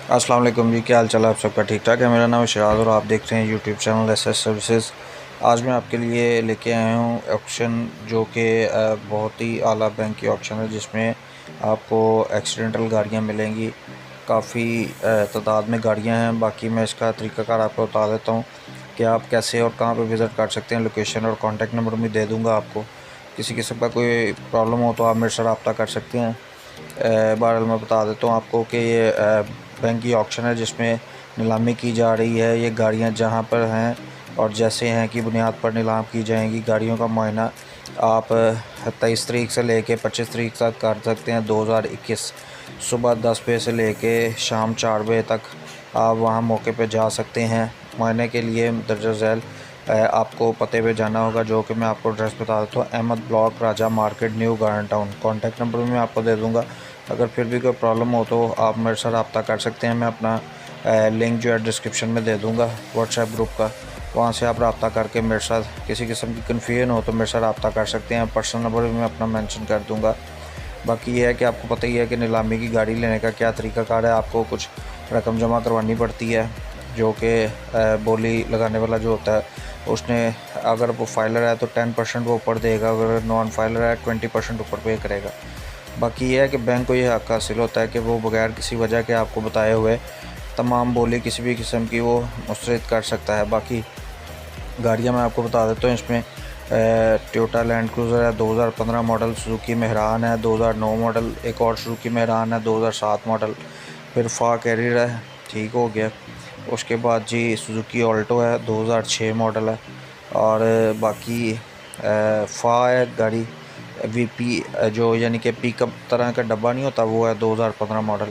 अस्सलाम वालेकुम जी, क्या हाल चाल है आप सबका? ठीक ठाक है। मेरा नाम है शराज और आप देख रहे हैं यूट्यूब चैनल एसएस सर्विसेज। आज मैं आपके लिए लेके आया हूँ ऑक्शन जो कि बहुत ही आला बैंक की ऑक्शन है, जिसमें आपको एक्सीडेंटल गाड़ियाँ मिलेंगी। काफ़ी तादाद में गाड़ियाँ हैं। बाकी मैं इसका तरीक़ाकार आपको बता देता हूँ कि आप कैसे और कहाँ पर विज़िट कर सकते हैं। लोकेशन और कॉन्टेक्ट नंबर भी दे दूँगा आपको। किसी किस्म का कोई प्रॉब्लम हो तो आप मेरे से रब्ता कर सकते हैं। बहरहाल मैं बता देता हूँ आपको कि ये बैंक की ऑक्शन है जिसमें नीलामी की जा रही है। ये गाड़ियाँ जहाँ पर हैं और जैसे हैं की बुनियाद पर नीलाम की जाएंगी। गाड़ियों का मुआयना आप 23 तारीख से लेके 25 तारीख तक कर सकते हैं 2021। सुबह 10 बजे से लेके शाम 4 बजे तक आप वहाँ मौके पर जा सकते हैं मुआयने के लिए। दर्जा झैल आपको पते पे जाना होगा, जो कि मैं आपको एड्रेस बता देता हूँ। Ahmad block, Raja market, new garden town. Contact number भी मैं आपको दे दूँगा। अगर फिर भी कोई प्रॉब्लम हो तो आप मेरे से रब्ता कर सकते हैं। मैं अपना लिंक जो है डिस्क्रिप्शन में दे दूँगा व्हाट्सएप ग्रुप का। वहाँ से आप रब्ता करके मेरे साथ किसी किस्म की कन्फ्यूजन हो तो मेरे से रब्ता कर सकते हैं। पर्सनल नंबर भी मैं अपना मेंशन कर दूँगा। बाकी ये है कि आपको पता ही है कि नीलामी की गाड़ी लेने का क्या तरीक़ाकार है। आपको कुछ रकम जमा करवानी पड़ती है, जो कि बोली लगाने वाला जो होता है उसने, अगर वो फाइलर है तो 10% वो ऊपर देगा, अगर नॉन फाइलर है 20% ऊपर पे करेगा। बाकी ये है कि बैंक को ये हक़ हासिल होता है कि वो बगैर किसी वजह के आपको बताए हुए तमाम बोली किसी भी किस्म की वो मुस्तरद कर सकता है। बाकी गाड़ियाँ मैं आपको बता देता हूँ। इसमें टोयोटा लैंड क्रूज़र है 2015 मॉडल, सुजुकी मेहरान है 2009 मॉडल, एक और सुजुकी मेहरान है 2007 मॉडल, फिर फा कैरियर है, ठीक हो गया। उसके बाद जी सुजुकी ऑल्टो है 2006 मॉडल है। और बाकी फा है गाड़ी वीपी, जो यानी कि पिकअप तरह का डब्बा नहीं होता, वो है 2015 मॉडल।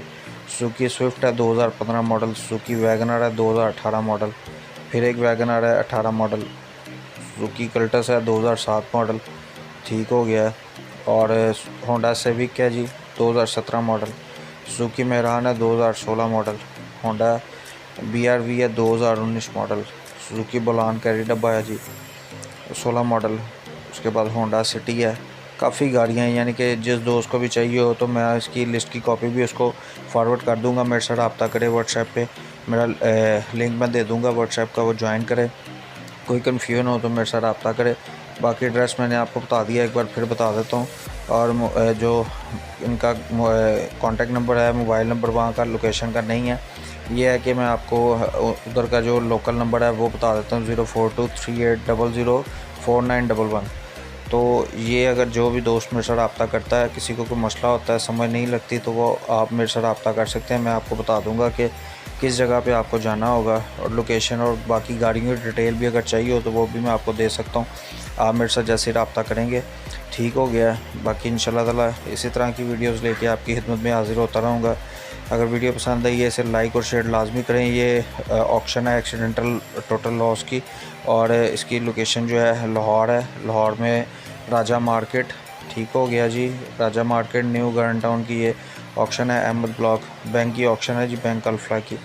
सुजुकी स्विफ्ट है 2015 मॉडल। सुजुकी वैगनर है 2018 मॉडल, फिर एक वैगनर है 18 मॉडल। सुजुकी कल्टस है 2007 मॉडल, ठीक हो गया। और होंडा सिविक है जी 2017 मॉडल। सुजुकी मेहरान है 2016 मॉडल। होंडा BRV है 2019 मॉडल। सुजुकी बोलान कैरी डब्बा है जी 16 मॉडल। उसके बाद होंडा सिटी है। काफ़ी गाड़ियाँ हैं, यानी कि जिस दोस्त को भी चाहिए हो तो मैं इसकी लिस्ट की कॉपी भी उसको फॉरवर्ड कर दूंगा। मेरे से रब्ता करे व्हाट्सएप पे, मेरा लिंक मैं दे दूंगा व्हाट्सएप का, वो ज्वाइन करे। कोई कन्फ्यूजन हो तो मेरे से रब्ता करे। बाकी एड्रेस मैंने आपको बता दिया, एक बार फिर बता देता हूँ। और जो इनका कॉन्टेक्ट नंबर है, मोबाइल नंबर वहाँ का लोकेशन का नहीं है। ये है कि मैं आपको उधर का जो लोकल नंबर है वो बता देता हूँ, 042380049111। तो ये अगर जो भी दोस्त मेरे से रब्ता करता है, किसी को कोई मसला होता है, समझ नहीं लगती, तो वो आप मेरे से रब्ता कर सकते हैं। मैं आपको बता दूंगा कि किस जगह पे आपको जाना होगा, और लोकेशन और बाकी गाड़ियों की डिटेल भी अगर चाहिए हो तो वो भी मैं आपको दे सकता हूँ। आप मेरे साथ जैसे ही रब्ता करेंगे, ठीक हो गया। बाकी इंशाल्लाह ताला इसी तरह की वीडियोज़ लेके आपकी खिदमत में हाज़िर होता रहूँगा। अगर वीडियो पसंद आई है इसे लाइक और शेयर लाजमी करें। ये ऑक्शन है एक्सीडेंटल टोटल लॉस की, और इसकी लोकेशन जो है लाहौर है। लाहौर में राजा मार्केट, ठीक हो गया जी, राजा मार्केट न्यू गार्डन टाउन की ये ऑक्शन है। अहमद ब्लॉक बैंक की ऑक्शन है जी, बैंक अल्फा की।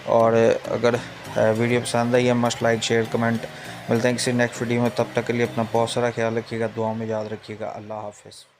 और अगर वीडियो पसंद आई है मस्ट लाइक शेयर कमेंट। मिलते हैं किसी नेक्स्ट वीडियो में, तब तक के लिए अपना बहुत सारा ख्याल रखिएगा, दुआओं में याद रखिएगा। अल्लाह हाफ़िज़।